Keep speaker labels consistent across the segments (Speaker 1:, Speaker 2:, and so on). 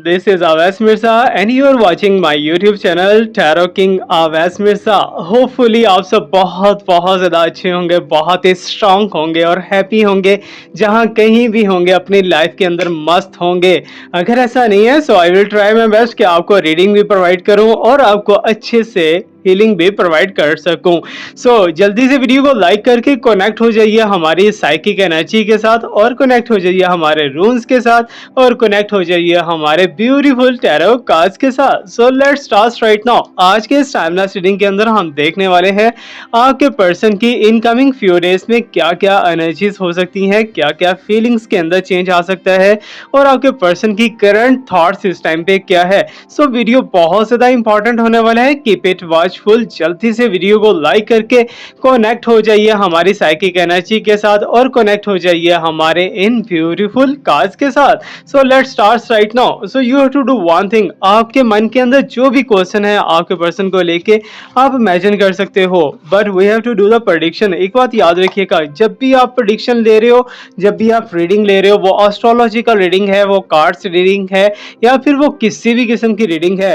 Speaker 1: This is Aves Mirza and you are watching my YouTube channel Tarot King Aves Mirza। Hopefully आप सब बहुत बहुत ज़्यादा अच्छे होंगे, बहुत ही स्ट्रांग होंगे और हैप्पी होंगे, जहाँ कहीं भी होंगे अपनी लाइफ के अंदर मस्त होंगे। अगर ऐसा नहीं है so I will try my best कि आपको रीडिंग भी प्रोवाइड करूँ और आपको अच्छे से हीलिंग भी प्रोवाइड कर सकूं। जल्दी से वीडियो को लाइक करके कनेक्ट हो जाइए हमारी साइकिक एनर्जी के साथ और कनेक्ट हो जाइए हमारे रून्स के साथ और कनेक्ट हो जाइए हमारे ब्यूटीफुल टैरो कार्ड्स के साथ। So let's start right now. आज के इस टाइमलेस रीडिंग के अंदर हम देखने वाले हैं आपके पर्सन की इनकमिंग फ्यू डेज में क्या क्या एनर्जीज हो सकती हैं, क्या क्या फीलिंग्स के अंदर चेंज आ सकता है और आपके पर्सन की करंट थॉट्स इस टाइम पे क्या है। वीडियो बहुत ज्यादा इंपॉर्टेंट होने वाला है, कीप इट वॉचफुल। जल्दी से वीडियो को लाइक करके कनेक्ट हो जाइए हमारी साइकिक एनर्जी के साथ और कनेक्ट हो जाइए हमारे इन ब्यूटीफुल कार्ड्स के साथ। Let's start right now. You have to do one thing. आपके मन के अंदर जो भी क्वेश्चन है आपके पर्सन को लेके आप इमेजिन कर सकते हो, but we have to do the prediction. एक बात याद रखिएगा, जब भी आप प्रेडिक्शन ले रहे हो, जब भी आप रीडिंग ले रहे हो, वो एस्ट्रोलॉजिकल रीडिंग है, वो कार्ड्स रीडिंग है या फिर वो किसी भी किस्म की रीडिंग है,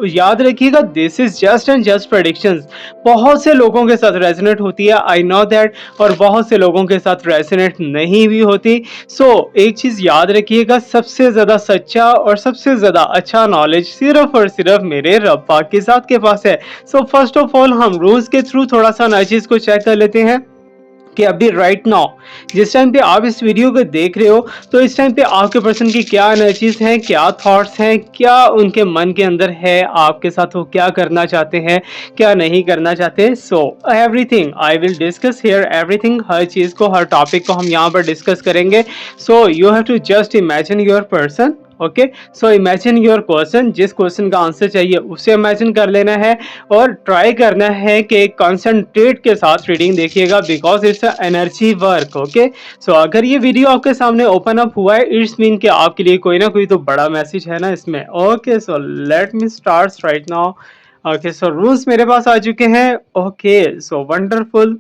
Speaker 1: याद रखिएगा this is just and just predictions. बहुत से लोगों के साथ रेजोनेट होती है, आई नो दैट, और बहुत से लोगों के साथ रेजोनेट नहीं भी होती। एक चीज याद रखिएगा, सबसे ज्यादा सच्चा और सबसे ज्यादा अच्छा नॉलेज सिर्फ और सिर्फ मेरे रब पाक के साथ के पास है। फर्स्ट ऑफ ऑल हम रूल्स के थ्रू थोड़ा सा एनर्जीज को चेक कर लेते हैं कि अभी राइट नाउ जिस टाइम पे आप इस वीडियो को देख रहे हो, तो इस टाइम पे आपके पर्सन की क्या एनर्जीज हैं, क्या थॉट्स हैं, क्या उनके मन के अंदर है, आपके साथ वो क्या करना चाहते हैं, क्या नहीं करना चाहते। Everything I will discuss here, everything, हर चीज को, हर टॉपिक को हम यहाँ पर डिस्कस करेंगे। You have to just imagine your person. Okay, imagine your question. जिस क्वेश्चन का आंसर चाहिए उसे इमेजिन कर लेना है और ट्राई करना है कि कंसंट्रेट के साथ रीडिंग देखिएगा, because it's energy work. Okay, अगर ये वीडियो आपके सामने ओपन अप हुआ है, इट्स मीन कि आपके लिए कोई ना कोई तो बड़ा मैसेज है ना इसमें। Okay, let me start right now. Okay, rules मेरे पास आ चुके हैं। Okay, wonderful,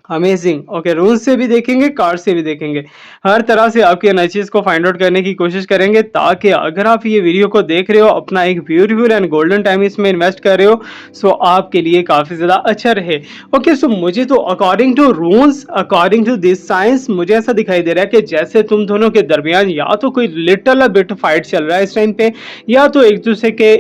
Speaker 1: amazing. Okay, rules से भी देखेंगे, कार्ड से भी देखेंगे, हर तरह से आपकी एनर्जीज को फाइंड आउट करने की कोशिश करेंगे, ताकि अगर आप ये वीडियो को देख रहे हो, अपना एक ब्यूटीफुल एंड गोल्डन टाइम इसमें इन्वेस्ट कर रहे हो, आपके लिए काफी ज्यादा अच्छा रहे। ओके, मुझे तो according to rules, according to this science, मुझे ऐसा दिखाई दे रहा है कि जैसे तुम दोनों के दरमियान या तो कोई लिटल बिट फाइट चल रहा है इस टाइम पे, या तो एक दूसरे के,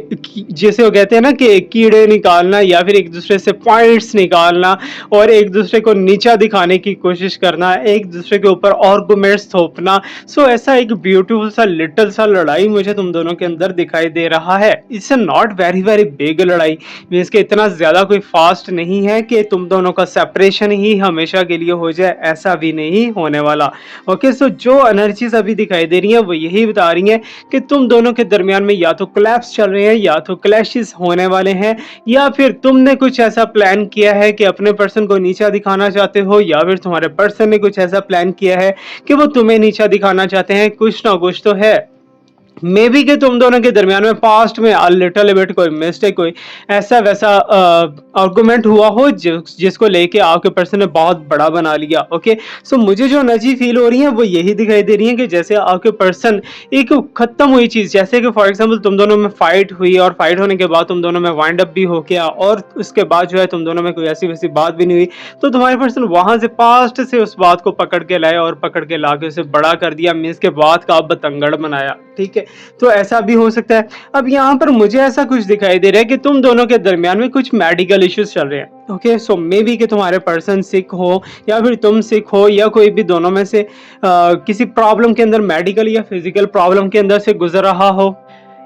Speaker 1: जैसे वो कहते हैं ना कि कीड़े निकालना या फिर एक दूसरे से पॉइंट्स निकालना और एक दूसरे को नीचा दिखाने की कोशिश करना, एक दूसरे के ऊपर आर्गुमेंट्स थोपना। ऐसा एक ब्यूटीफुल सा लिटिल सा लड़ाई मुझे तुम दोनों के अंदर दिखाई दे रहा है। It's not very very big लड़ाई, मींस के इतना ज्यादा कोई फास्ट नहीं है कि तुम दोनों का सेपरेशन ही हमेशा के लिए हो जाए, ऐसा भी नहीं होने वाला। ओके, जो एनर्जीज अभी दिखाई दे रही है वो यही बता रही है कि तुम दोनों के दरमियान में या तो क्लैप्स चल रहे हैं, या तो क्लैशेस होने वाले हैं, या फिर तुमने कुछ ऐसा प्लान किया है कि अपने पर्सन को नीचा दिखाना चाहते हो, या फिर तुम्हारे पर्सन ने कुछ ऐसा प्लान किया है कि वो तुम्हें नीचा दिखाना चाहते हैं। कुछ ना कुछ तो है, मे बी कि तुम दोनों के दरमियान में पास्ट में लिटिल बिट कोई मिस्टेक, कोई ऐसा वैसा आर्गुमेंट हुआ हो जिसको लेके आपके पर्सन ने बहुत बड़ा बना लिया। ओके, मुझे जो एनर्जी फील हो रही है वो यही दिखाई दे रही है कि जैसे आपके पर्सन एक खत्म हुई चीज, जैसे कि फॉर एग्जांपल तुम दोनों में फाइट हुई और फाइट होने के बाद तुम दोनों में वाइंड अप भी हो गया और उसके बाद जो है तुम दोनों में कोई ऐसी वैसी बात भी नहीं हुई, तो तुम्हारे पर्सन वहां से पास्ट से उस बात को पकड़ के लाए और पकड़ के लाके उसे बड़ा कर दिया, मीन्स के बात का बतंगड़ बनाया। ठीक है, तो ऐसा भी हो सकता है। अब यहाँ पर मुझे ऐसा कुछ दिखाई दे रहा है कि तुम दोनों के दरमियान में कुछ मेडिकल इश्यूज चल रहे हैं। ओके, मे बी कि तुम्हारे पर्सन सिक हो या फिर तुम सिक हो, या कोई भी दोनों में से किसी प्रॉब्लम के अंदर, मेडिकल या फिजिकल प्रॉब्लम के अंदर से गुजर रहा हो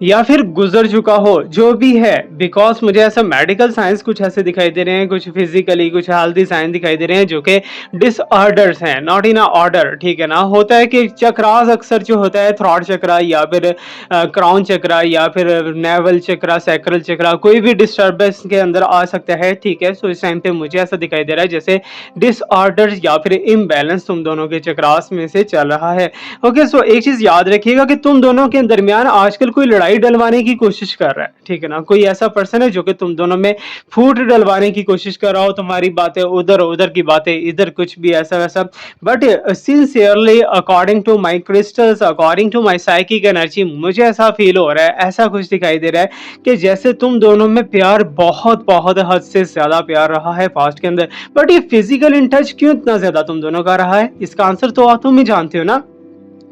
Speaker 1: या फिर गुजर चुका हो, जो भी है, बिकॉज मुझे ऐसा मेडिकल साइंस कुछ ऐसे दिखाई दे रहे हैं, कुछ फिजिकली, कुछ हेल्थी साइंस दिखाई दे रहे हैं जो कि डिसऑर्डर्स हैं, नॉट इन ऑर्डर। ठीक है ना, होता है कि चक्रास अक्सर जो होता है, थ्रॉट चक्रा या फिर क्राउन चक्रा या फिर नेवल चक्रा, सैक्रल चक्रा, कोई भी डिस्टर्बेंस के अंदर आ सकता है। ठीक है, इस टाइम पे मुझे ऐसा दिखाई दे रहा है जैसे डिसऑर्डर या फिर इम्बैलेंस तुम दोनों के चक्रास में से चल रहा है। ओके, एक चीज याद रखिएगा कि तुम दोनों के दरमियान आजकल कोई लड़ाई लड़ाई डलवाने की कोशिश कर रहा है, ठीक है ना? कोई ऐसा पर्सन है जो कि तुम दोनों में फूट डलवाने की कोशिश कर रहा हो, तुम्हारी बातें उधर, उधर की बातें इधर, कुछ भी ऐसा-वैसा। But sincerely according to my crystals, according to my psychic energy, मुझे ऐसा फ़ील हो रहा है, ऐसा कुछ दिखाई दे रहा है कि जैसे तुम दोनों में प्यार बहुत-बहुत हद से ज़्यादा प्यार रहा है पास्ट के अंदर। बट ये फिज़िकल इन टच क्यों इतना ज़्यादा तुम दोनों का रहा है? इसका आंसर तो तुम ही जानते हो ना?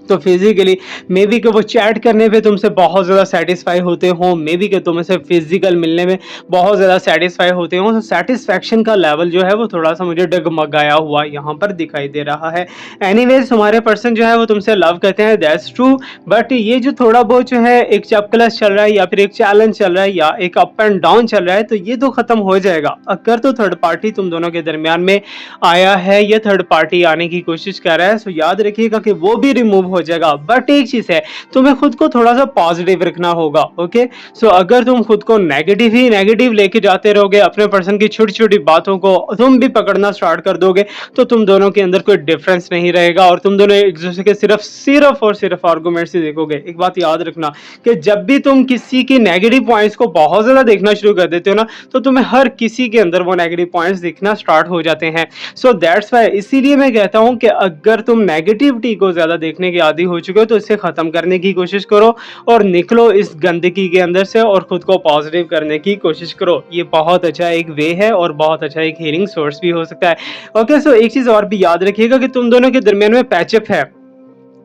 Speaker 1: तो फिजिकली मे बी कि वो चैट करने पे तुमसे बहुत ज़्यादा सेटिस्फाई होते हो, मे बी कि तुमसे फिजिकल मिलने में बहुत ज़्यादा सेटिस्फाई होते हो, तो सेटिस्फैक्शन का लेवल जो है वो थोड़ा-सा मुझे डगमगाया हुआ यहाँ पर दिखाई दे रहा है। एनीवेज़ तुम्हारे पर्सन जो है वो तुमसे लव करते हैं, दैट्स ट्रू। बट ये जो थोड़ा बहुत जो है एक चपकलस चल रहा है या फिर एक चैलेंज चल रहा है या एक अप एंड डाउन चल रहा है, तो ये तो खत्म हो जाएगा। अगर तो थर्ड पार्टी तुम दोनों के दरमियान में आया है या थर्ड पार्टी आने की कोशिश कर रहा है, सो याद रखिएगा कि वो भी रिमूव हो जाएगा। बट एक चीज है, तुम्हें खुद को थोड़ा सा पॉजिटिव रखना होगा। ओके, सो अगर तुम खुद को नेगेटिव ही नेगेटिव लेके जाते रहोगे, अपने पर्सन की छोटी छोटी बातों को तुम भी पकड़ना स्टार्ट कर दोगे, तो तुम दोनों के अंदर कोई डिफरेंस नहीं रहेगा और तुम दोनों एक दूसरे के सिर्फ सिर्फ और सिर्फ आर्गूमेंट्स ही देखोगे। एक बात याद रखना कि जब भी तुम किसी की नेगेटिव पॉइंट्स को बहुत ज्यादा देखना शुरू कर देते हो ना, तो तुम्हें हर किसी के अंदर वो नेगेटिव पॉइंट्स दिखना स्टार्ट हो जाते हैं। सो दैट्स वाई, इसीलिए मैं कहता हूं कि अगर तुम नेगेटिविटी को ज्यादा देखने के आदी हो चुके हो, तो इसे खत्म करने की कोशिश करो और निकलो इस गंदगी के अंदर से और खुद को पॉजिटिव करने की कोशिश करो। ये बहुत अच्छा एक वे है और बहुत अच्छा एक हीलिंग सोर्स भी हो सकता है। ओके, सो एक चीज और भी याद रखिएगा कि तुम दोनों के दरमियान में पैचअप है,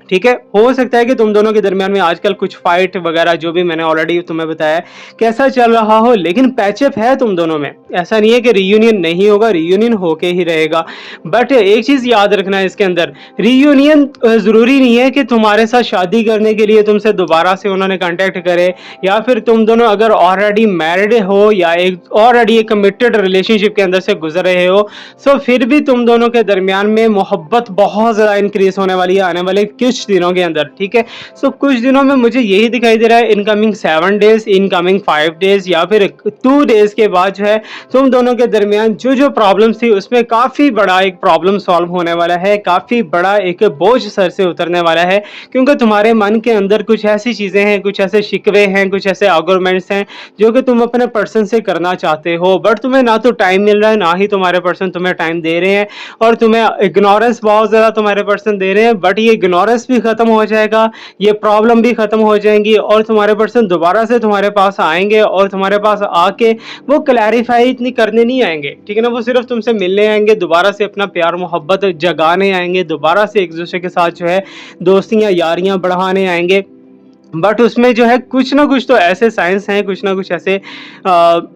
Speaker 1: ठीक है? हो सकता है कि तुम दोनों के दरमियान में आजकल कुछ फाइट वगैरह जो भी मैंने ऑलरेडी तुम्हें बताया कैसा चल रहा हो, लेकिन पैचअप है तुम दोनों में। ऐसा नहीं है कि रियूनियन नहीं होगा, रियूनियन होके ही रहेगा। बट एक चीज याद रखना है इसके अंदर, रियूनियन जरूरी नहीं है कि तुम्हारे साथ शादी करने के लिए तुमसे दोबारा से उन्होंने कांटेक्ट करे, या फिर तुम दोनों अगर ऑलरेडी मैरिड हो या एक ऑलरेडी एक कमिटेड रिलेशनशिप के अंदर से गुजर रहे हो, सो फिर भी तुम दोनों के दरमियान में मोहब्बत बहुत ज्यादा इंक्रीज होने वाली है आने वाले कुछ दिनों के अंदर, ठीक है? सो कुछ दिनों में मुझे यही दिखाई दे रहा है, इनकमिंग 7 डेज, इनकमिंग 5 डेज या फिर 2 डेज के बाद जो है तुम दोनों के दरमियान जो जो प्रॉब्लम्स थी उसमें काफी बड़ा एक प्रॉब्लम सॉल्व होने वाला है, काफी बड़ा एक बोझ सर से उतरने वाला है, क्योंकि तुम्हारे मन के अंदर कुछ ऐसी चीजें हैं, कुछ ऐसे शिकवे हैं, कुछ ऐसे आर्गुमेंट्स हैं जो कि तुम अपने पर्सन से करना चाहते हो, बट तुम्हें ना तो टाइम मिल रहा है, ना ही तुम्हारे पर्सन तुम्हें टाइम दे रहे हैं, और तुम्हें इग्नोरेंस बहुत ज्यादा तुम्हारे पर्सन दे रहे हैं। बट ये इग्नोरेंस भी खत्म हो जाएगा, ये प्रॉब्लम भी खत्म हो जाएंगी और तुम्हारे पर्सन दोबारा से तुम्हारे पास आएंगे और तुम्हारे पास आके वो क्लैरिफाई इतनी करने नहीं आएंगे, ठीक है ना? वो सिर्फ तुमसे मिलने आएंगे, दोबारा से अपना प्यार मोहब्बत जगाने आएंगे, दोबारा से एक दूसरे के साथ जो है दोस्तियां यारियां बढ़ाने आएंगे। बट उसमें जो है कुछ ना कुछ तो ऐसे साइंस हैं, कुछ ना कुछ ऐसे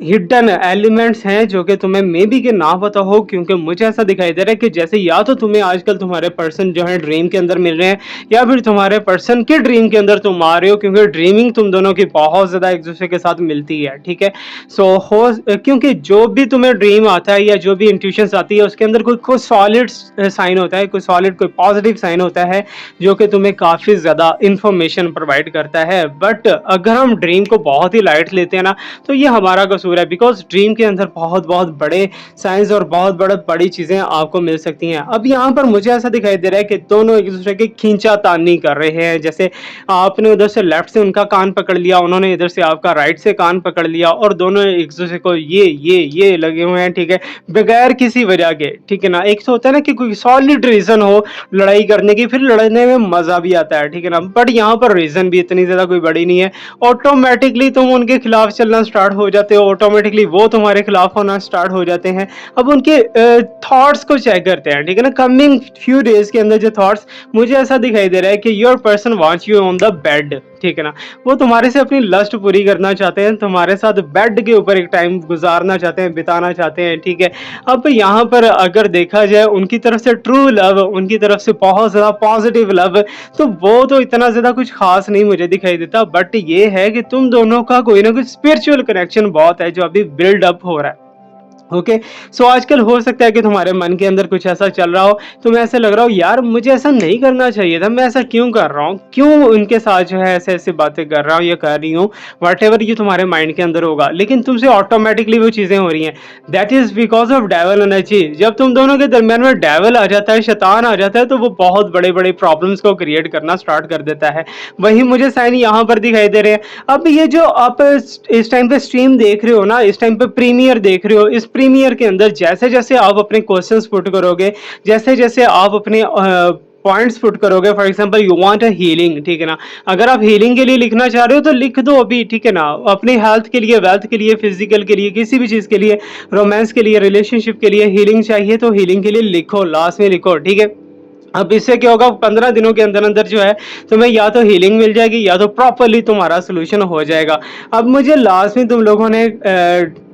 Speaker 1: हिडन एलिमेंट्स हैं जो कि तुम्हें मे बी के ना पता हो, क्योंकि मुझे ऐसा दिखाई दे रहा है कि जैसे या तो तुम्हें आजकल तुम्हारे पर्सन जो है ड्रीम के अंदर मिल रहे हैं, या फिर तुम्हारे पर्सन के ड्रीम के अंदर तुम आ रहे हो, क्योंकि ड्रीमिंग तुम दोनों की बहुत ज़्यादा एक दूसरे के साथ मिलती है, ठीक है? सो हो क्योंकि जो भी तुम्हें ड्रीम आता है या जो भी इंट्यूशंस आती है उसके अंदर कोई सॉलिड साइन होता है, कोई सॉलिड कोई पॉजिटिव साइन होता है जो कि तुम्हें काफ़ी ज़्यादा इंफॉर्मेशन प्रोवाइड करता है। बट अगर हम ड्रीम को बहुत ही लाइट लेते हैं ना, तो ये हमारा कसूर है, बिकॉज ड्रीम के अंदर बहुत बहुत बड़े साइंस और बहुत बड़ी चीज़ें आपको मिल सकती हैं। अब यहाँ पर मुझे ऐसा दिखाई दे रहा है कि दोनों एक दूसरे की खींचातानी कर रहे हैं, जैसे आपने उधर से लेफ्ट से उनका कान पकड़ लिया, उन्होंने इधर से आपका राइट से कान पकड़ लिया, और दोनों एक दूसरे को ये लगे हुए हैं, ठीक है, बगैर किसी वजह के, ठीक है ना? एक तो होता है ना कि कोई सॉलिड रीजन हो लड़ाई करने की, फिर लड़ने में मजा भी आता है, ठीक है ना? बट यहाँ पर रीजन भी इतनी ज्यादा कोई बड़ी नहीं है, ऑटोमेटिकली तुम उनके खिलाफ चलना स्टार्ट हो जाते हो, ऑटोमेटिकली वो तुम्हारे खिलाफ होना स्टार्ट हो जाते हैं। अब उनके थॉट्स को चेक करते हैं, ठीक है ना? कमिंग फ्यू डेज के अंदर जो थॉट्स, मुझे ऐसा दिखाई दे रहा है कि your person wants you on the bed, ठीक है ना? वो तुम्हारे से अपनी लस्ट पूरी करना चाहते हैं, तुम्हारे साथ बेड के ऊपर एक टाइम गुजारना चाहते हैं, बिताना चाहते हैं, ठीक है? अब यहाँ पर अगर देखा जाए उनकी तरफ से ट्रू लव, उनकी तरफ से बहुत ज़्यादा पॉजिटिव लव, तो वो तो इतना ज़्यादा कुछ खास नहीं मुझे दिखाई देता। बट ये है कि तुम दोनों का कोई ना कोई स्पिरिचुअल कनेक्शन बहुत है जो अभी बिल्ड अप हो रहा है। ओके। सो आजकल हो सकता है कि तुम्हारे मन के अंदर कुछ ऐसा चल रहा हो, तुम्हें ऐसे लग रहा हो यार मुझे ऐसा नहीं करना चाहिए था, मैं ऐसा क्यों कर रहा हूँ, क्यों उनके साथ जो है ऐसे ऐसे बातें कर रहा हूँ या कर रही हूँ, वट एवर ये तुम्हारे माइंड के अंदर होगा, लेकिन तुमसे ऑटोमेटिकली वो चीज़ें हो रही हैं। That is because of devil energy. जब तुम दोनों के दरमियान में डेवल आ जाता है, शैतान आ जाता है, तो वो बहुत बड़े बड़े प्रॉब्लम्स को क्रिएट करना स्टार्ट कर देता है। वही मुझे साइन यहाँ पर दिखाई दे रहे हैं। अब ये जो आप इस टाइम पे स्ट्रीम देख रहे हो ना, इस टाइम पे प्रीमियर देख रहे हो, इस प्रीमियर के अंदर जैसे जैसे आप अपने क्वेश्चंस पुट करोगे, जैसे जैसे आप अपने पॉइंट्स पुट करोगे, for example you want a healing, ठीक है ना, अगर आप हीलिंग के लिए लिखना चाह रहे हो तो लिख दो अभी, ठीक है ना, अपनी हेल्थ के लिए, वेल्थ के लिए, फिजिकल के लिए, किसी भी चीज़ के लिए, रोमांस के लिए, रिलेशनशिप के लिए हीलिंग चाहिए तो हीलिंग के लिए लिखो, लास्ट में लिखो, ठीक है। अब इससे क्या होगा, 15 दिनों के अंदर अंदर जो है तुम्हें या तो हीलिंग मिल जाएगी या तो प्रॉपरली तुम्हारा सोल्यूशन हो जाएगा। अब मुझे लास्ट में तुम लोगों ने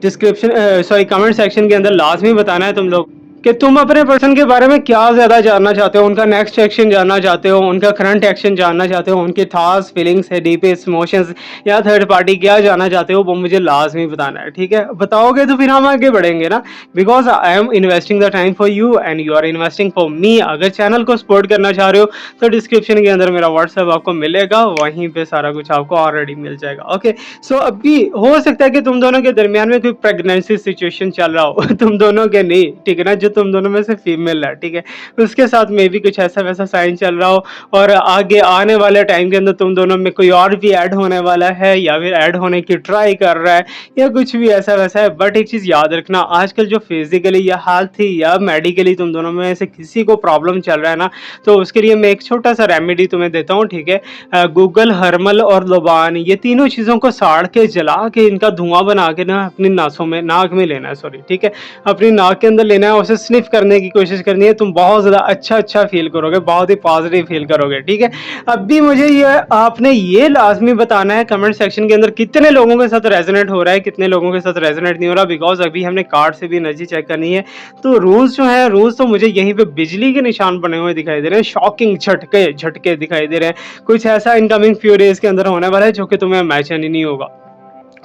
Speaker 1: डिस्क्रिप्शन सॉरी कमेंट सेक्शन के अंदर लास्ट में बताना है तुम लोग कि तुम अपने पर्सन के बारे में क्या ज़्यादा जानना चाहते हो, उनका नेक्स्ट एक्शन जानना चाहते हो, उनका करंट एक्शन जानना चाहते हो, उनके थॉट्स, फीलिंग्स है, डीपेस्ट इमोशंस या थर्ड पार्टी क्या जानना चाहते हो, वो मुझे लाजमी बताना है, ठीक है। बताओगे तो फिर हम आगे बढ़ेंगे ना, because I am investing the time for you and you are investing for me. अगर चैनल को सपोर्ट करना चाह रहे हो तो डिस्क्रिप्शन के अंदर मेरा व्हाट्सएप आपको मिलेगा, वहीं पे सारा कुछ आपको ऑलरेडी मिल जाएगा। ओके। सो अभी हो सकता है कि तुम दोनों के दरमियान में कोई प्रेगनेंसी सिचुएशन चल रहा हो तुम दोनों के नहीं, ठीक है ना, जो तुम दोनों में से फीमेल है, ठीक है, उसके साथ में भी कुछ ऐसा वैसा साइन चल रहा हो और आगे आने वाले टाइम के अंदर तुम दोनों में कोई और भी ऐड होने वाला है या फिर ऐड होने की ट्राई कर रहा है या कुछ भी ऐसा वैसा है। बट एक चीज़ याद रखना, आजकल जो फिजिकली या हेल्थ या मेडिकली तुम दोनों में से किसी को प्रॉब्लम चल रहा है ना, तो उसके लिए मैं एक छोटा सा रेमेडी तुम्हें देता हूँ, ठीक है। गूगल, हर्मल और लोबान, ये तीनों चीज़ों को साड़ के जला के इनका धुआं बना के ना अपनी नासों में, नाक में लेना है, सॉरी, ठीक है, अपनी नाक के अंदर लेना है, उसे स्निफ करने की कोशिश करनी है। तुम बहुत ज़्यादा अच्छा फील करोगे, बहुत ही पॉजिटिव फील करोगे, ठीक है। अब भी मुझे ये आपने ये लाजमी बताना है कमेंट सेक्शन के अंदर कितने लोगों के साथ रेजोनेट हो रहा है, कितने लोगों के साथ रेजोनेट नहीं हो रहा, बिकॉज अभी हमने कार्ड से भी एनर्जी चेक करनी है। तो रूल्स जो है, रूल्स तो मुझे यहीं पे बिजली के निशान बने हुए दिखाई दे रहे हैं, शॉकिंग झटके झटके दिखाई दे रहे हैं। कुछ ऐसा इनकमिंग फ्यू डेज के अंदर होने वाला है जो कि तुम्हें इमेजिन ही नहीं होगा।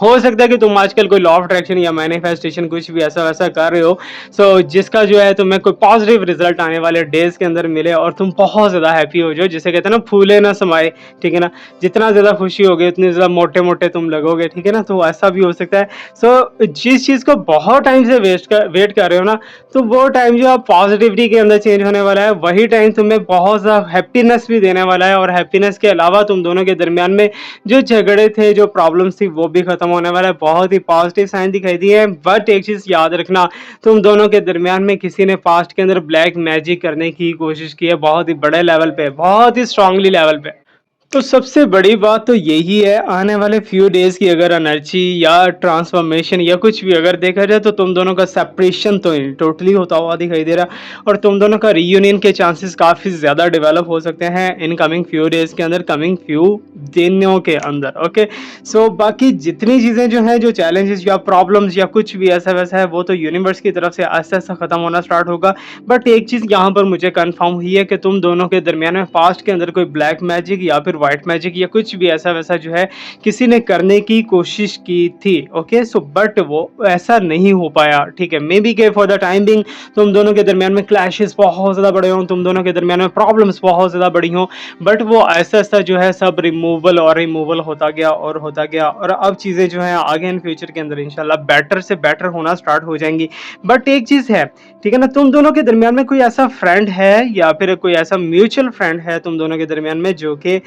Speaker 1: हो सकता है कि तुम आजकल कोई लॉ ऑफ अट्रैक्शन या मैनिफेस्टेशन कुछ भी ऐसा वैसा कर रहे हो, सो जिसका जो है तुम्हें कोई पॉजिटिव रिजल्ट आने वाले डेज के अंदर मिले और तुम बहुत ज़्यादा हैप्पी हो जाओ, जिसे कहते हैं ना फूले ना समाए, ठीक है ना, जितना ज़्यादा खुशी होगी उतनी ज़्यादा मोटे मोटे तुम लगोगे, ठीक है ना, तो ऐसा भी हो सकता है। सो जिस चीज़ को बहुत टाइम से वेट कर रहे हो ना, तो वो टाइम जो आप पॉजिटिविटी के अंदर चेंज होने वाला है, वही टाइम तुम्हें बहुत ज़्यादा हैप्पीनेस भी देने वाला है, और हैप्पीनेस के अलावा तुम दोनों के दरमियान में जो झगड़े थे, जो प्रॉब्लम्स थी, वो भी खत्म होने वाला है। बहुत ही पॉजिटिव साइन दिखाई दिए हैं। बट एक चीज़ याद रखना, तुम दोनों के दरमियान में किसी ने पास्ट के अंदर ब्लैक मैजिक करने की कोशिश की है, बहुत ही बड़े लेवल पे, बहुत ही स्ट्रांगली लेवल पे। तो सबसे बड़ी बात तो यही है, आने वाले फ्यू डेज़ की अगर एनर्जी या ट्रांसफॉर्मेशन या कुछ भी अगर देखा जाए, तो तुम दोनों का सेपरेशन तो टोटली होता हुआ दिखाई दे रहा है, और तुम दोनों का रीयूनियन के चांसेस काफ़ी ज़्यादा डेवलप हो सकते हैं इन कमिंग फ्यू डेज़ के अंदर, कमिंग फ्यू दिनों के अंदर। ओके। सो बाकी जितनी चीज़ें जो हैं, जो चैलेंजेस या प्रॉब्लम्स या कुछ भी ऐसा वैसा है, वो तो यूनिवर्स की तरफ से आहिस्ता आहिस्ता ख़त्म होना स्टार्ट होगा। बट एक चीज़ यहाँ पर मुझे कन्फर्म हुई है कि तुम दोनों के दरमियान में पास्ट के अंदर कोई ब्लैक मैजिक या फिर व्हाइट मैजिक या कुछ भी ऐसा वैसा जो है किसी ने करने की कोशिश की थी। ओके। सो बट वो ऐसा नहीं हो पाया, ठीक है। मे बी के फॉर द टाइम बिंग तुम दोनों के दरमियान में क्लैशेस बहुत ज़्यादा बड़े हों, तुम दोनों के दरमियान में प्रॉब्लम्स बहुत ज़्यादा बड़ी हों, बट वो ऐसा ऐसा जो है सब रिमूवल और रिमूवल होता गया और होता गया, और अब चीज़ें जो है आगे इन फ्यूचर के अंदर इंशाल्लाह बेटर से बेटर होना स्टार्ट हो जाएंगी। बट एक चीज़ है, ठीक है ना, तुम दोनों के दरमियान में कोई ऐसा फ्रेंड है या फिर कोई ऐसा म्यूचुअल फ्रेंड है तुम दोनों के दरमियान में जो कि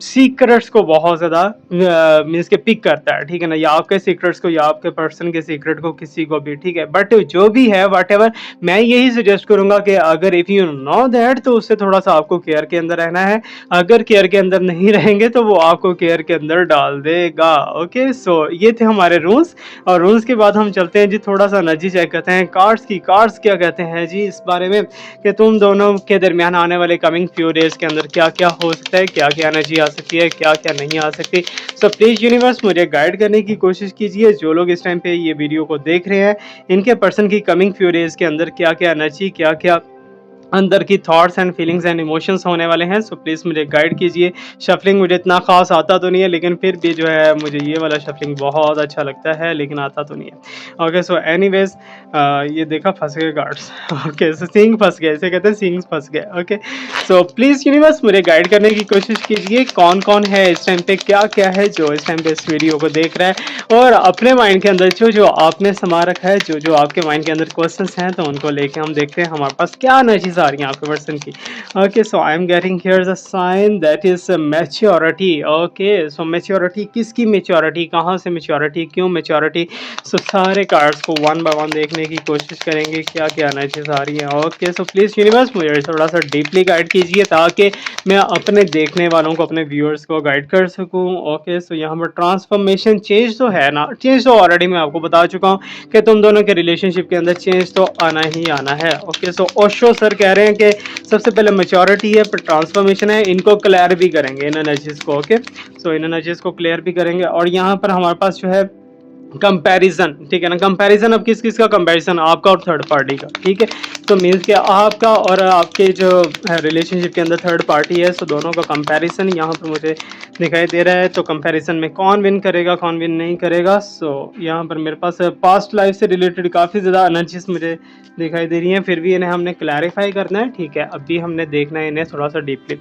Speaker 1: सीक्रेट्स को बहुत ज़्यादा मीन्स के पिक करता है, ठीक है ना, या आपके सीक्रेट्स को या आपके पर्सन के सीक्रेट को, किसी को भी, ठीक है। बट जो भी है व्हाटएवर, मैं यही सजेस्ट करूंगा कि अगर इफ़ यू नो दैट, तो उससे थोड़ा सा आपको केयर के अंदर रहना है। अगर केयर के अंदर नहीं रहेंगे तो वो आपको केयर के अंदर डाल देगा। ओके। सो ये थे हमारे रूल्स, और रूल्स के बाद हम चलते हैं जी, थोड़ा सा एनर्जी चेक करते हैं कार्ड्स की। कार्ड्स क्या कहते हैं जी इस बारे में कि तुम दोनों के दरमियान आने वाले कमिंग फ्यू डेज के अंदर क्या क्या हो सकता है, क्या क्या एनर्जी आ सकती है, क्या क्या नहीं आ सकती। सो प्लीज़ यूनिवर्स मुझे गाइड करने की कोशिश कीजिए। जो लोग इस टाइम पे ये वीडियो को देख रहे हैं, इनके पर्सन की कमिंग फ्यू डेज के अंदर क्या क्या एनर्जी, क्या क्या अंदर की thoughts and feelings and emotions होने वाले हैं। सो प्लीज़ मुझे गाइड कीजिए। शफलिंग मुझे इतना ख़ास आता तो नहीं है, लेकिन फिर भी जो है मुझे ये वाला शफलिंग बहुत अच्छा लगता है, लेकिन आता तो नहीं है। ओके, सो एनीवेज़ ये देखा फँस गए कार्ड्स। ओके, सो सींग फँस गए, इसे कहते हैं सींग्स फँस गए। ओके, सो प्लीज़ यूनिवर्स मुझे गाइड करने की कोशिश कीजिए, कौन-कौन है इस टाइम पे, क्या-क्या है जो इस टाइम पे इस वीडियो को देख रहा है, और अपने माइंड के अंदर जो-जो आपने समा रखा है, जो-जो आपके माइंड के अंदर क्वेश्चंस हैं, तो उनको लेके हम देखते हैं हमारे पास क्या एनर्जीज़ आ रही हैं आपके पर्सन की। Okay, so I am getting here the sign that is maturity. Okay, so maturity, किसकी मैच्योरिटी, कहाँ से मैच्योरिटी, क्यों मैच्योरिटी? सो सारे कार्ड्स को वन बाय वन देखने की कोशिश करेंगे क्या-क्या एनर्जीज़ आ रही हैं। ओके, सो प्लीज़ यूनिवर्स मुझे थोड़ा-सा डीपली गाइड कीजिए ताकि मैं अपने देखने वालों को, अपने व्यूअर्स को गाइड कर सकूं। ओके, सो यहाँ पर ट्रांसफॉर्मेशन, चेंज तो है ना, चेंज तो ऑलरेडी मैं आपको बता चुका हूँ कि तुम दोनों के रिलेशनशिप के अंदर चेंज तो आना ही आना है। ओके, सो ओशो सर कह रहे हैं कि सबसे पहले मैच्योरिटी है, फिर ट्रांसफॉर्मेशन है, इनको क्लियर भी करेंगे इन एनर्जीज को। ओके, सो इन एनर्जीज को क्लियर भी करेंगे। और यहाँ पर हमारे पास जो है कंपैरिजन, ठीक है ना, कंपैरिजन, अब किस किस का कंपैरिजन, आपका और थर्ड पार्टी का, ठीक है। तो मीन्स कि आपका और आपके जो रिलेशनशिप के अंदर थर्ड पार्टी है, सो दोनों का कंपैरिजन यहाँ पर मुझे दिखाई दे रहा है। तो कंपैरिजन में कौन विन करेगा, कौन विन नहीं करेगा। सो यहाँ पर मेरे पास पास्ट लाइफ से रिलेटेड काफ़ी ज़्यादा एनर्जीज मुझे दिखाई दे रही हैं, फिर भी इन्हें हमने क्लैरिफाई करना है, ठीक है। अभी हमने देखना है इन्हें थोड़ा सा डीपली।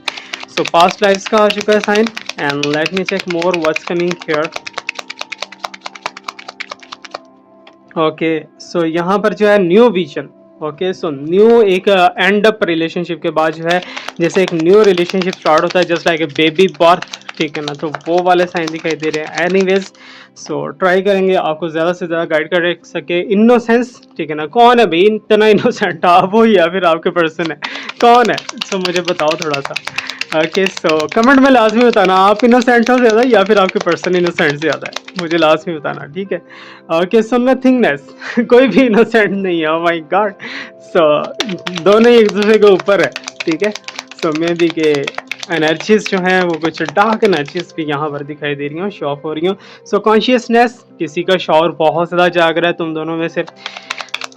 Speaker 1: सो पास्ट लाइफ का आ चुका है sign, and let me check more what's coming here. Okay, so यहाँ पर जो है new vision. Okay, so new एक एंड अप रिलेशनशिप के बाद जो है जैसे एक न्यू रिलेशनशिप स्टार्ट होता है, just like a baby birth, ठीक है ना, तो वो वाले साइन दिखाई दे रहे हैं। एनीवेज, सो ट्राई करेंगे आपको ज़्यादा से ज़्यादा गाइड कर सके। इनोसेंस, ठीक है ना, कौन है भाई इतना इनोसेंट, आप हो या फिर आपके पर्सन है, कौन है? सो मुझे बताओ थोड़ा सा। ओके, सो कमेंट में लाजमी बताना आप इनोसेंट हो ज़्यादा या फिर आपके पर्सन इनोसेंट ज़्यादा है, मुझे लाजमी बताना, ठीक है। ओके, सो नथिंगनेस, कोई भी इनोसेंट नहीं है, ओह माय गॉड। सो दोनों ही एक दूसरे के ऊपर है, ठीक है। सो मे बी के एनर्जीज जो हैं वो कुछ डार्क एनर्जीज भी यहाँ पर दिखाई दे रही हैं, शो ऑफ हो रही हैं। सो कॉन्शियसनेस, किसी का शौर बहुत ज़्यादा जाग रहा है तुम दोनों में से।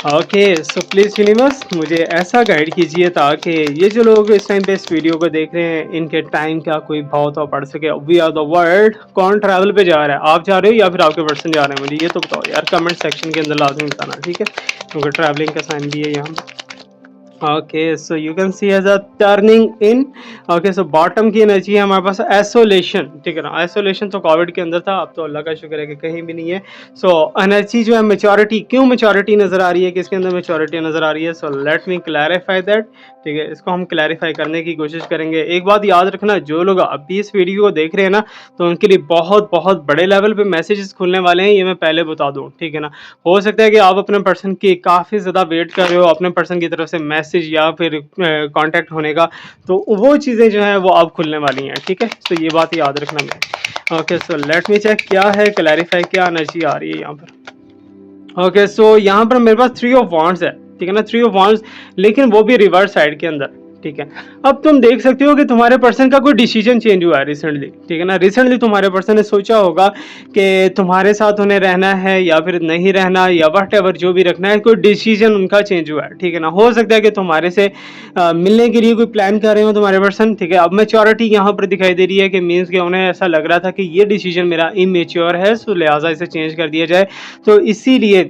Speaker 1: ओके, सो प्लीज़ यूनिवर्स मुझे ऐसा गाइड कीजिए ताकि ये जो लोग इस टाइम पे इस वीडियो को देख रहे हैं, इनके टाइम का कोई भाव तो पड़ सके। वी आर द वर्ल्ड, कौन ट्रैवल पे जा रहा है, आप जा रहे हो या फिर आपके पर्सन जा रहे हैं, मुझे ये तो बताओ यार, कमेंट सेक्शन के अंदर लाजमी बताना, ठीक है, क्योंकि ट्रैवलिंग का साइन भी है यहाँ पे। Okay, so you can see as a turning in. Okay, so bottom की एनर्जी है हमारे पास आइसोलेशन, ठीक है ना। आइसोलेशन तो कोविड के अंदर था, अब तो अल्लाह का शुक्र है कि कहीं भी नहीं है। सो एनर्जी जो है मैच्योरिटी, क्यों मैच्योरिटी नज़र आ रही है, किसके अंदर मैच्योरिटी नज़र आ रही है। So let me clarify that, ठीक है, इसको हम क्लैरिफाई करने की कोशिश करेंगे। एक बात याद रखना, जो लोग अभी इस वीडियो को देख रहे हैं ना, तो उनके लिए बहुत बहुत बड़े लेवल पे मैसेजेस खुलने वाले हैं, ये मैं पहले बता दूं, ठीक है ना। हो सकता है कि आप अपने पर्सन की काफ़ी ज़्यादा वेट कर रहे हो, अपने पर्सन की तरफ से मैसेज या फिर कांटेक्ट होने का, तो वो चीज़ें जो हैं वो अब खुलने वाली हैं, ठीक है। तो ये बात याद रखना मेरे। Okay, so let me check क्या है क्लैरिफाई, क्या एनर्जी आ रही है यहाँ पर। ओके, सो यहाँ पर मेरे पास 3 ऑफ वांड्स है, ठीक है ना, 3 ऑफ वांड्स, लेकिन वो भी रिवर्स साइड के अंदर, ठीक है। अब तुम देख सकते हो कि तुम्हारे पर्सन का कोई डिसीजन चेंज हुआ है रिसेंटली, ठीक है ना। रिसेंटली तुम्हारे पर्सन ने सोचा होगा कि तुम्हारे साथ उन्हें रहना है या फिर नहीं रहना, या वट जो भी रखना है, कोई डिसीजन उनका चेंज हुआ है, ठीक है ना। हो सकता है कि तुम्हारे से मिलने के लिए कोई प्लान कर रहे हो तुम्हारे पर्सन, ठीक है। अब मैच्योरिटी यहाँ पर दिखाई दे रही है कि मीन्स कि उन्हें ऐसा लग रहा था कि ये डिसीजन मेरा इमेच्योर है, सो लिहाजा इसे चेंज कर दिया जाए। तो इसीलिए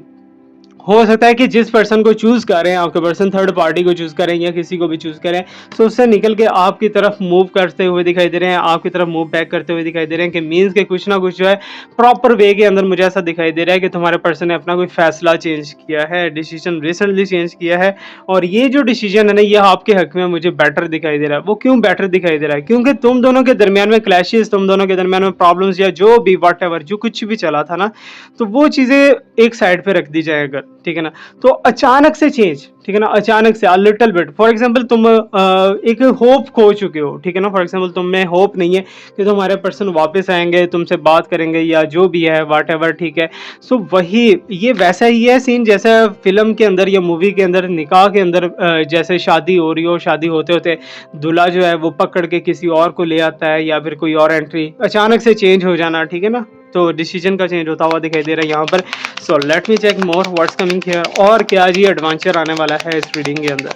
Speaker 1: हो सकता है कि जिस पर्सन को चूज़ करें, आपके पर्सन थर्ड पार्टी को चूज़ करें या किसी को भी चूज़ करें, तो उससे निकल के आपकी तरफ मूव करते हुए दिखाई दे रहे हैं, आपकी तरफ मूव बैक करते हुए दिखाई दे रहे हैं, कि मीन्स के कुछ ना कुछ जो है प्रॉपर वे के अंदर मुझे ऐसा दिखाई दे रहा है कि तुम्हारे पर्सन ने अपना कोई फैसला चेंज किया है, डिसीजन रिसेंटली चेंज किया है। और ये जो डिसीजन है ना, ये आपके हक में मुझे बेटर दिखाई दे रहा है। वो क्यों बेटर दिखाई दे रहा है? क्योंकि तुम दोनों के दरमियान में क्लैशेस, तुम दोनों के दरमियान में प्रॉब्लम्स, या जो भी वट जो कुछ भी चला था ना, तो वो चीज़ें एक साइड पे रख दी जाए अगर, ठीक है ना। तो अचानक से चेंज, ठीक है ना, अचानक से लिटिल बिट, फॉर एग्जांपल तुम एक होप खो चुके हो, ठीक है ना। फॉर एग्जांपल तुम में होप नहीं है कि तुम्हारे पर्सन वापस आएंगे, तुमसे बात करेंगे या जो भी है व्हाटएवर, ठीक है। सो वही ये वैसा ही है सीन जैसे फिल्म के अंदर या मूवी के अंदर, निकाह के अंदर, जैसे शादी हो रही हो, शादी होते होते दूल्हा जो है वो पकड़ के किसी और को ले आता है, या फिर कोई और एंट्री अचानक से चेंज हो जाना, ठीक है ना। तो डिसीजन का चेंज होता हुआ दिखाई दे रहा है यहाँ पर। So let me check more what's coming here, और क्या जी एडवेंचर आने वाला है इस रीडिंग के अंदर।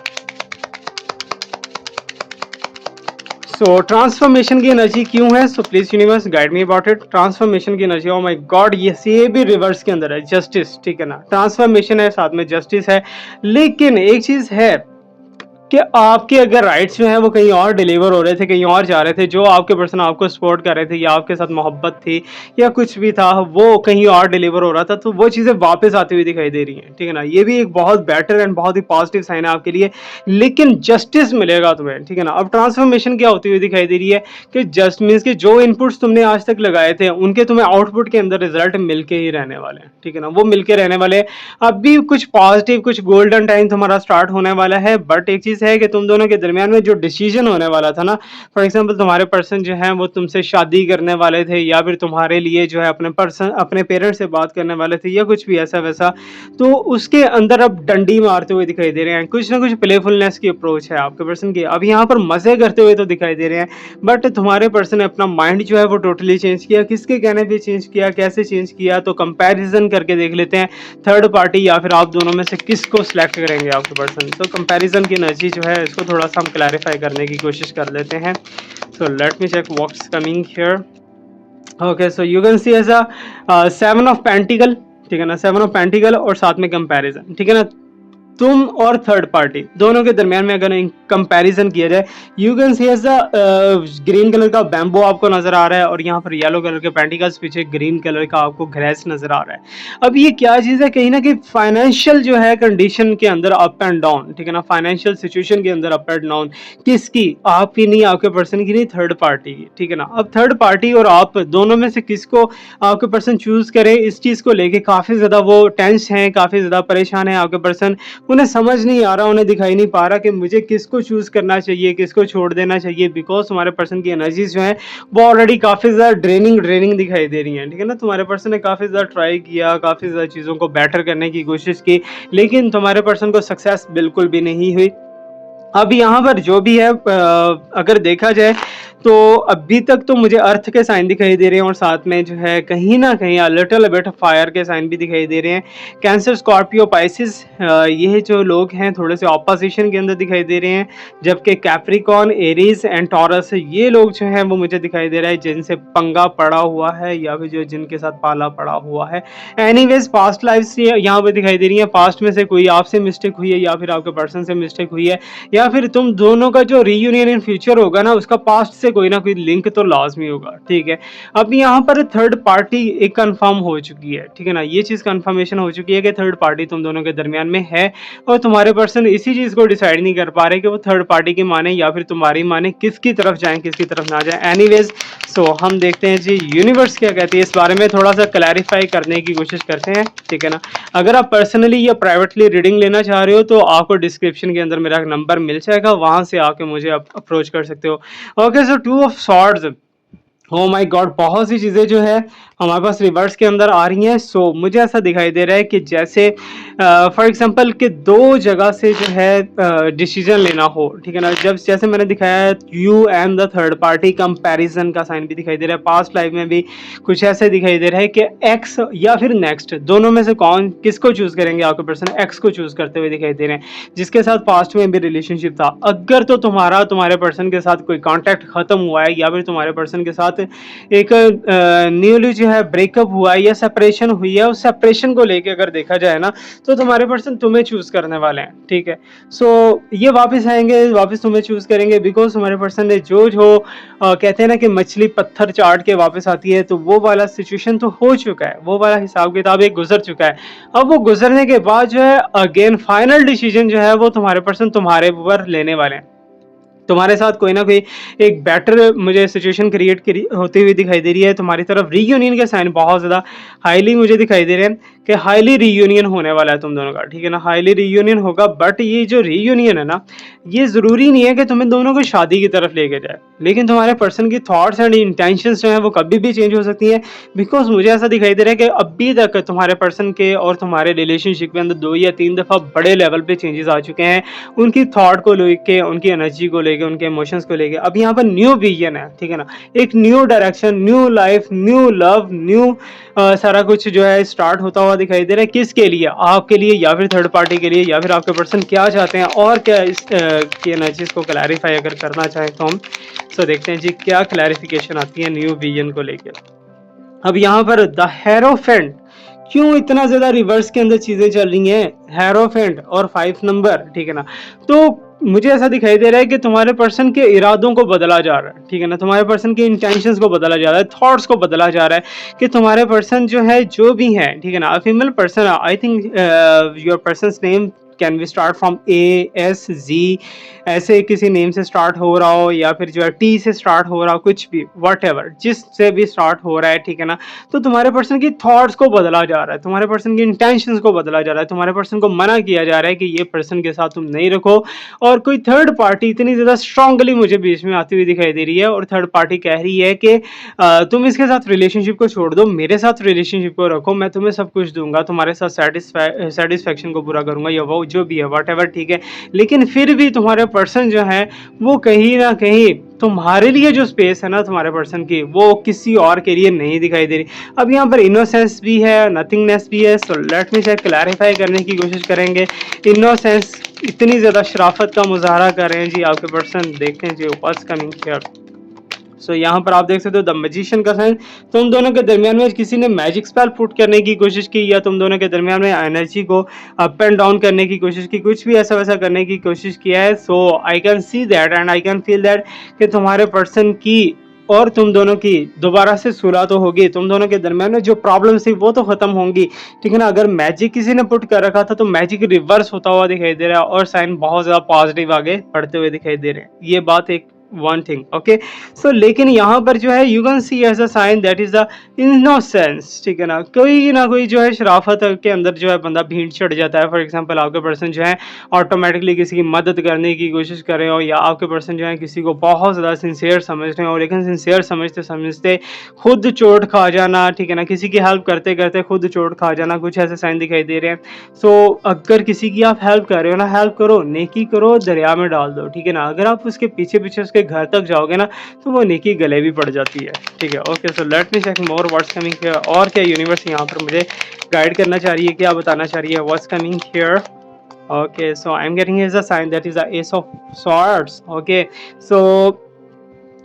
Speaker 1: सो ट्रांसफॉर्मेशन की एनर्जी क्यों है? So please universe guide me about it. Transformation की एनर्जी, ओ माय गॉड, ये भी रिवर्स के अंदर है, जस्टिस, ठीक है ना। ट्रांसफॉर्मेशन है, साथ में जस्टिस है, लेकिन एक चीज है कि आपके अगर राइट्स जो हैं वो कहीं और डिलीवर हो रहे थे, कहीं और जा रहे थे, जो आपके पर्सन आपको सपोर्ट कर रहे थे या आपके साथ मोहब्बत थी या कुछ भी था, वो कहीं और डिलीवर हो रहा था, तो वो चीज़ें वापस आती हुई दिखाई दे रही हैं, ठीक है ना। ये भी एक बहुत बेटर एंड बहुत ही पॉजिटिव साइन है आपके लिए, लेकिन जस्टिस मिलेगा तुम्हें, ठीक है ना। अब ट्रांसफॉर्मेशन क्या होती हुई दिखाई दे रही है कि जस्ट मीन्स कि जो इनपुट्स तुमने आज तक लगाए थे उनके तुम्हें आउटपुट के अंदर रिजल्ट मिलके ही रहने वाले हैं, ठीक है ना, वो मिलके रहने वाले हैं। अब भी कुछ पॉजिटिव, कुछ गोल्डन टाइम तुम्हारा स्टार्ट होने वाला है, बट एक चीज़ है कि तुम दोनों के दरमियान में जो डिसीजन होने वाला था ना, फॉर एग्जांपल तुम्हारे पर्सन जो है वो तुमसे शादी करने वाले थे या फिर तुम्हारे लिए जो है अपने पर्सन अपने पेरेंट्स से बात करने वाले थे या कुछ भी ऐसा वैसा, तो उसके अंदर अब डंडी मारते हुए दिखाई दे रहे हैं। कुछ ना कुछ प्लेफुलनेस की अप्रोच है आपके पर्सन की, अब यहाँ पर मजे करते हुए तो दिखाई दे रहे हैं, बट तुम्हारे पर्सन ने अपना माइंड जो है वो टोटली चेंज किया। किसके कहने पे चेंज किया, कैसे चेंज किया, तो कंपैरिजन करके देख लेते हैं, थर्ड पार्टी या फिर आप दोनों में से किसको सिलेक्ट करेंगे आपके पर्सन। तो कंपैरिजन की एनर्जी जो है इसको थोड़ा सा हम क्लैरिफाई करने की कोशिश कर लेते हैं। So let me check what's coming here. Okay, so you can see as a 7 of pentacle, ठीक है ना, 7 ऑफ पेंटिकल और साथ में कंपैरिजन, ठीक है ना। तुम और थर्ड पार्टी दोनों के दरमियान में अगर कंपैरिजन किया जाए, you can see as green colour का बैम्बो आपको नजर आ रहा है और यहाँ पर येलो कलर के पेंटिकल्स पीछे ग्रीन कलर का आपको ग्रेस नजर आ रहा है। अब ये क्या चीज़ है, कहीं ना कहीं फाइनेंशियल जो है कंडीशन के अंदर अप एंड डाउन, ठीक है ना, फाइनेंशियल सिचुएशन के अंदर अप एंड डाउन, किसकी, आपकी नहीं, आपके पर्सन की नहीं, थर्ड पार्टी की, ठीक है ना। अब थर्ड पार्टी और आप दोनों में से किसको आपके पर्सन चूज करें, इस चीज़ को लेके काफ़ी ज़्यादा वो टेंस हैं, काफ़ी ज़्यादा परेशान है आपके पर्सन। उन्हें समझ नहीं आ रहा, उन्हें दिखाई नहीं पा रहा कि मुझे किसको चूज करना चाहिए, किसको छोड़ देना चाहिए, बिकॉज तुम्हारे पर्सन की एनर्जीज जो है वो ऑलरेडी काफी ज्यादा ड्रेनिंग ड्रेनिंग दिखाई दे रही हैं, ठीक है ना। तुम्हारे पर्सन ने काफी ज्यादा ट्राई किया, काफी ज्यादा चीजों को बेटर करने की कोशिश की, लेकिन तुम्हारे पर्सन को सक्सेस बिल्कुल भी नहीं हुई। अब यहाँ पर जो भी है अगर देखा जाए तो अभी तक तो मुझे अर्थ के साइन दिखाई दे रहे हैं और साथ में जो है कहीं ना कहीं लिटिल बिट फायर के साइन भी दिखाई दे रहे हैं। कैंसर, स्कॉर्पियो, पाइसिस, ये जो लोग हैं थोड़े से ऑपोजिशन के अंदर दिखाई दे रहे हैं, जबकि कैप्रिकॉन, एरीज एंड टॉरस, ये लोग जो हैं वो मुझे दिखाई दे रहा है जिनसे पंगा पड़ा हुआ है या फिर जो जिनके साथ पाला पड़ा हुआ है। एनीवेज पास्ट लाइफ यहाँ पे दिखाई दे रही है, पास्ट में से कोई आपसे मिस्टेक हुई है या फिर आपके पर्सन से मिस्टेक हुई है, या फिर तुम दोनों का जो रीयूनियन इन फ्यूचर होगा ना उसका पास्ट से कोई ना कोई लिंक तो लाजमी होगा, ठीक है। अब यहाँ पर थर्ड पार्टी एक कंफर्म हो चुकी है, ठीक है ना, ये चीज कंफर्मेशन हो चुकी है कि थर्ड पार्टी तुम दोनों के दरमियान में है और तुम्हारे पर्सन इसी चीज को डिसाइड नहीं कर पा रहे कि वो थर्ड पार्टी की माने या फिर तुम्हारी माने, किसकी तरफ जाएं किसकी तरफ ना जाएं। एनीवेज सो हम देखते हैं जी यूनिवर्स क्या कहती है इस बारे में, थोड़ा सा क्लैरिफाई करने की कोशिश करते हैं, ठीक है ना। अगर आप पर्सनली या प्राइवेटली रीडिंग लेना चाह रहे हो तो आपको डिस्क्रिप्शन के अंदर मेरा नंबर मिल जाएगा, वहां से आके मुझे अप्रोच कर सकते हो। Okay, so 2 of swords, oh my God, बहुत सी चीज़ें जो है हमारे पास रिवर्स के अंदर आ रही हैं। सो मुझे ऐसा दिखाई दे रहा है कि जैसे फॉर एग्जांपल कि दो जगह से जो है डिसीजन लेना हो, ठीक है ना, जब जैसे मैंने दिखाया है you and the third party, comparison का साइन भी दिखाई दे रहा है। पास्ट लाइफ में भी कुछ ऐसे दिखाई दे रहा है कि एक्स या फिर नेक्स्ट, दोनों में से कौन किसको चूज करेंगे आपके पर्सन, एक्स को चूज करते हुए दिखाई दे रहे हैं जिसके साथ पास्ट में भी रिलेशनशिप था। अगर तो तुम्हारे पर्सन के साथ कोई कॉन्टैक्ट खत्म हुआ है या फिर तुम्हारे पर्सन के साथ एक न्यूली जो है ब्रेकअप हुआ है या सेपरेशन हुई है, उस सेपरेशन को लेके अगर देखा जाए ना तो तुम्हारे पर्सन तुम्हें चूज करने वाले हैं, ठीक है। सो ये वापस आएंगे, वापस तुम्हें चूज करेंगे, बिकॉज तुम्हारे पर्सन ने जो कहते हैं ना कि मछली पत्थर चाट के वापस आती है, तो वो वाला सिचुएशन तो हो चुका है, वो वाला हिसाब किताब एक गुजर चुका है। अब वो गुजरने के बाद जो है अगेन फाइनल डिसीजन जो है वो तुम्हारे पर्सन तुम्हारे ऊपर लेने वाले हैं। तुम्हारे साथ कोई ना कोई एक बेटर मुझे सिचुएशन क्रिएट होती हुई दिखाई दे रही है। तुम्हारी तरफ रीयूनियन के साइन बहुत ज़्यादा हाईली मुझे दिखाई दे रहे हैं कि हाईली रीयूनियन होने वाला है तुम दोनों का, ठीक है ना, हाईली रीयूनियन होगा। बट ये जो रीयूनियन है ना, ये ज़रूरी नहीं है कि तुम्हें दोनों को शादी की तरफ लेके जाए, लेकिन तुम्हारे पर्सन की थॉट्स एंड इंटेंशंस जो है वो कभी भी चेंज हो सकती हैं। बिकॉज मुझे ऐसा दिखाई दे रहा है कि अभी तक तुम्हारे पर्सन के और तुम्हारे रिलेशनशिप के अंदर 2 या 3 दफ़ा बड़े लेवल पे चेंजेस आ चुके हैं, उनकी थॉट को लेके, उनकी एनर्जी को लेके, लेके, उनके इमोशंस को लेके। अब यहाँ पर न्यू विजन है, ठीक है ना, एक new direction, new life, new love, new सारा कुछ जो है स्टार्ट होता हुआ दिखाई दे रहा है। किसके लिए? आपके लिए या फिर थर्ड पार्टी के लिए, या फिर आपके पर्सन क्या चाहते हैं और क्या इस की एनर्जीज को क्लैरिफाई अगर करना चाहें तो हम सो देखते हैं जी क्या क्लैरिफिकेशन आती है न्यू विजन को लेकर। अब यहाँ पर द हेरोफेंट, क्यों इतना ज्यादा रिवर्स के अंदर चीजें चल रही हैं? हेरोफेंट और 5 नंबर, ठीक है ना। तो मुझे ऐसा दिखाई दे रहा है कि तुम्हारे पर्सन के इरादों को बदला जा रहा है, ठीक है ना, तुम्हारे पर्सन के इंटेंशंस को बदला जा रहा है, थॉट्स को बदला जा रहा है कि तुम्हारे पर्सन जो है, जो भी है, ठीक है ना, female person, I think your persons name can be start from ASZ, ऐसे किसी नेम से स्टार्ट हो रहा हो, या फिर जो है T से स्टार्ट हो रहा हो, कुछ भी, वट एवर, जिससे भी स्टार्ट हो रहा है, ठीक है ना। तो तुम्हारे पर्सन की थॉट्स को बदला जा रहा है, तुम्हारे पर्सन की इंटेंशंस को बदला जा रहा है, तुम्हारे पर्सन को मना किया जा रहा है कि ये पर्सन के साथ तुम नहीं रखो। और कोई थर्ड पार्टी इतनी ज़्यादा स्ट्रांगली मुझे बीच में आती हुई दिखाई दे रही है, और थर्ड पार्टी कह रही है कि तुम इसके साथ रिलेशनशिप को छोड़ दो, मेरे साथ रिलेशनशिप को रखो, मैं तुम्हें सब कुछ दूंगा, तुम्हारे साथ सेटिस्फैक्शन को पूरा करूंगा, या वो जो भी है, वट एवर, ठीक है। लेकिन फिर भी तुम्हारे पर्सन जो है वो कहीं ना कहीं तुम्हारे लिए जो स्पेस है ना तुम्हारे पर्सन की, वो किसी और के लिए नहीं दिखाई दे रही। अब यहाँ पर इनोसेंस भी है, नथिंगनेस भी है। So let me check, clarify करने की कोशिश करेंगे। इनोसेंस, इतनी ज़्यादा शराफत का मुजाहरा कर रहे हैं जी आपके पर्सन, देखते हैं जी व्हाट्स कमिंग हियर। सो यहाँ पर आप देख सकते हो द मैजिशियन का साइन। तुम दोनों के दरमियान में किसी ने मैजिक स्पेल पुट करने की कोशिश की, या तुम दोनों के दरमियान में एनर्जी को अप एंड डाउन करने की कोशिश की, कुछ भी ऐसा वैसा करने की कोशिश किया है। So I can see that and I can feel that कि तुम्हारे पर्सन की और तुम दोनों की दोबारा से सुलह तो होगी, तुम दोनों के दरमियान में जो प्रॉब्लम्स थी वो तो खत्म होंगी, ठीक है ना। अगर मैजिक किसी ने पुट कर रखा था तो मैजिक रिवर्स होता हुआ दिखाई दे रहा है, और साइन बहुत ज्यादा पॉजिटिव आगे बढ़ते हुए दिखाई दे रहे हैं। ये बात एक वन थिंग, ओके। सो लेकिन यहाँ पर जो है you can see as a sign that is the innocence, ठीक है ना। कोई ना कोई जो है शराफत के अंदर जो है बंदा भीड़ चढ़ जाता है। फॉर एग्जांपल आपके पर्सन जो है ऑटोमेटिकली किसी की मदद करने की कोशिश कर रहे हो, या आपके पर्सन जो है किसी को बहुत ज़्यादा सिंसियर समझ रहे हो, लेकिन सिंसियर समझते समझते खुद चोट खा जाना, ठीक है ना, किसी की हेल्प करते करते खुद चोट खा जाना, कुछ ऐसे साइन दिखाई दे रहे हैं। सो अगर किसी की आप हेल्प कर रहे हो ना, हेल्प करो, नेकी करो, दरिया में डाल दो, ठीक है ना। अगर आप उसके पीछे पीछे उसके घर तक जाओगे ना तो वो नेकी गले भी पड़ जाती है, ठीक है। Okay, so let me check more what's coming here. और क्या यूनिवर्स यहाँ पर मुझे गाइड करना चाह रही है, क्या बताना चाह रही है, what's coming here. Okay, so I am getting is a sign that is the ace of swords. Okay, so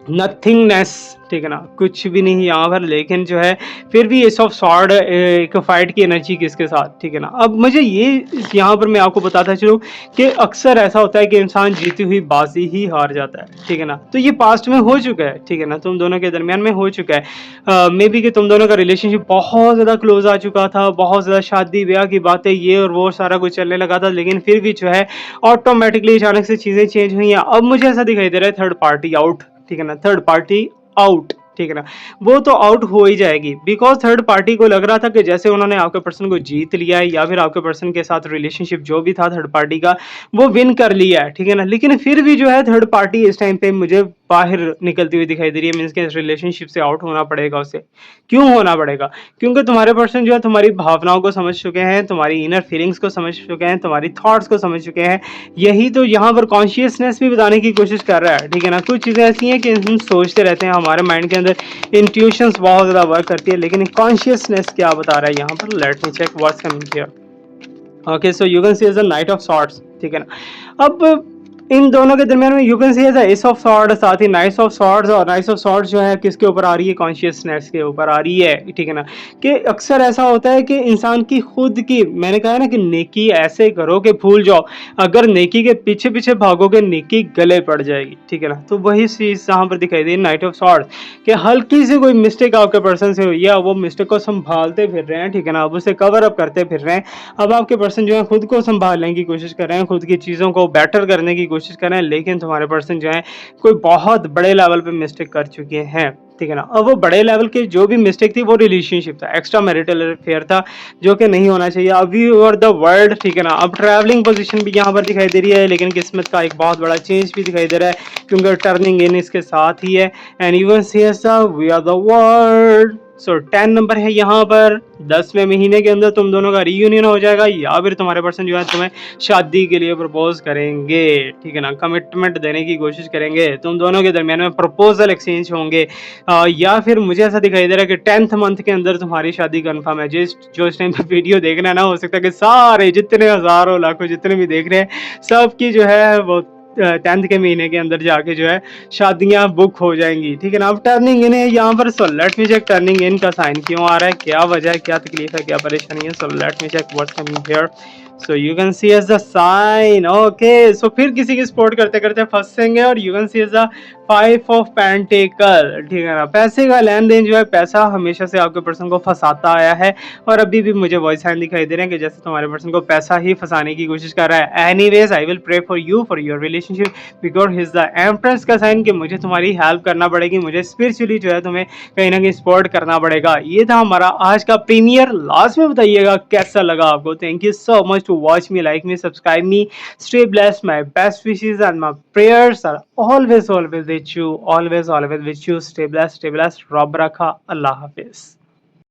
Speaker 1: nothingness, ठीक है ना, कुछ भी नहीं यहाँ पर, लेकिन जो है फिर भी एस ऑफ सॉर्ड, एक फाइट की एनर्जी किसके साथ, ठीक है ना। अब मुझे ये यहाँ पर मैं आपको बताता चलूँ कि अक्सर ऐसा होता है कि इंसान जीती हुई बाजी ही हार जाता है, ठीक है ना। तो ये पास्ट में हो चुका है, ठीक है ना, तुम दोनों के दरमियान में हो चुका है। मे बी कि तुम दोनों का रिलेशनशिप बहुत ज़्यादा क्लोज आ चुका था, बहुत ज़्यादा शादी ब्याह की बातें ये और वो सारा कुछ चलने लगा था, लेकिन फिर भी जो है ऑटोमेटिकली अचानक से चीज़ें चेंज हुई हैं। अब मुझे ऐसा दिखाई दे रहा है थर्ड पार्टी आउट, ठीक है ना, थर्ड पार्टी आउट, ठीक है ना। वो तो आउट हो ही जाएगी, बिकॉज थर्ड पार्टी को लग रहा था कि जैसे उन्होंने आपके पर्सन को जीत लिया है, या फिर आपके पर्सन के साथ रिलेशनशिप जो भी था थर्ड पार्टी का वो विन कर लिया है, ठीक है ना। लेकिन फिर भी जो है थर्ड पार्टी इस टाइम पे मुझे बाहर निकलती हुई दिखाई दे रही है, मीन्स के रिलेशनशिप से आउट होना पड़ेगा उसे। क्यों होना पड़ेगा? क्योंकि तुम्हारे पर्सन जो है तुम्हारी भावनाओं को समझ चुके हैं, तुम्हारी इनर फीलिंग्स को समझ चुके हैं, तुम्हारी थॉट्स को समझ चुके हैं। यही तो यहाँ पर कॉन्शियसनेस भी बताने की कोशिश कर रहा है, ठीक है ना। कुछ चीज़ें ऐसी हैं कि हम सोचते रहते हैं, हमारे माइंड के अंदर इंट्यूशंस बहुत ज़्यादा वर्क करती है, लेकिन कॉन्शियसनेस क्या बता रहा है यहाँ पर। Let me check what's coming here. Okay, so you can see as a knight of swords, ठीक है ना। अब इन दोनों के दरमियान में you can see as ace of sword, साथ ही नाइस ऑफ सॉर्ड्स। और नाइस ऑफ सॉर्ड्स जो है किसके ऊपर आ रही है? कॉन्शियसनेस के ऊपर आ रही है, ठीक है ना। कि अक्सर ऐसा होता है कि इंसान की खुद की, मैंने कहा ना कि नेकी ऐसे करो कि भूल जाओ, अगर नेकी के पीछे पीछे भागोगे नेकी गले पड़ जाएगी, ठीक है ना। तो वही चीज़ यहाँ पर दिखाई दी नाइट ऑफ सॉर्ड्स, कि हल्की सी कोई मिस्टेक आपके पर्सन से हुई है, वो मिस्टेक को संभालते फिर रहे हैं, ठीक है ना, अब उसे कवर अप करते फिर रहे हैं। अब आपके पर्सन जो है खुद को संभालने की कोशिश कर रहे हैं, खुद की चीज़ों को बेटर करने की कोशिश कर रहे हैं, लेकिन तुम्हारे पर्सन जो है कोई बहुत बड़े लेवल पे मिस्टेक कर चुके हैं, ठीक है ना। अब वो बड़े लेवल की जो भी मिस्टेक थी वो रिलेशनशिप था, एक्स्ट्रा मैरिटल अफेयर था, जो कि नहीं होना चाहिए। अब यू आर द वर्ल्ड, ठीक है ना। अब ट्रैवलिंग पोजीशन भी यहाँ पर दिखाई दे रही है, लेकिन किस्मत का एक बहुत बड़ा चेंज भी दिखाई दे रहा है, क्योंकि टर्निंग इन इसके साथ ही है। And even see we are the world, so 10 number है यहाँ पर, 10वें महीने के अंदर तुम दोनों का रीयूनियन हो जाएगा या फिर तुम्हारे पर्सन जो है तुम्हें शादी के लिए प्रपोज करेंगे, ठीक है ना, कमिटमेंट देने की कोशिश करेंगे, तुम दोनों के दरमियान में प्रपोजल एक्सचेंज होंगे। या फिर मुझे ऐसा दिखाई दे रहा है कि 10th मंथ के अंदर तुम्हारी शादी कंफर्म है। जिस जो इस टाइम पे वीडियो देख रहे हैं ना, हो सकता है कि सारे जितने हजारों लाखों जितने भी देख रहे हैं सबकी जो है वो 10th के महीने के अंदर जाके जो है शादियां बुक हो जाएंगी, ठीक है ना। अब टर्निंग इन है यहाँ पर, so let me check turning in का साइन क्यों आ रहा है, क्या वजह है, क्या तकलीफ है, क्या परेशानी है। So let me check what's coming here. So you can see as the sign, okay. So फिर किसी की सपोर्ट करते करते फंसेंगे और you can see as the 5 of pentacle, ठीक है ना। पैसे का लेन देन जो है, पैसा हमेशा से आपके पर्सन को फंसाता आया है और अभी भी मुझे वॉइस साइन दिखाई दे रहे हैं कि जैसे तुम्हारे पर्सन को पैसा ही फंसाने की कोशिश कर रहा है। Anyways I will pray for you for your relationship because his the empress का साइन कि मुझे तुम्हारी हेल्प करना पड़ेगी, मुझे स्पिरिचुअली जो है तुम्हें कहीं ना कहीं सपोर्ट करना पड़ेगा। ये था हमारा आज का प्रीमियर। लास्ट में बताइएगा कैसा लगा आपको। Thank you so much to watch me, like me, subscribe me, stay blessed, my best wishes and my prayers are always with you, always with you. Stay blessed, रब रखा, अल्लाह हाफिज।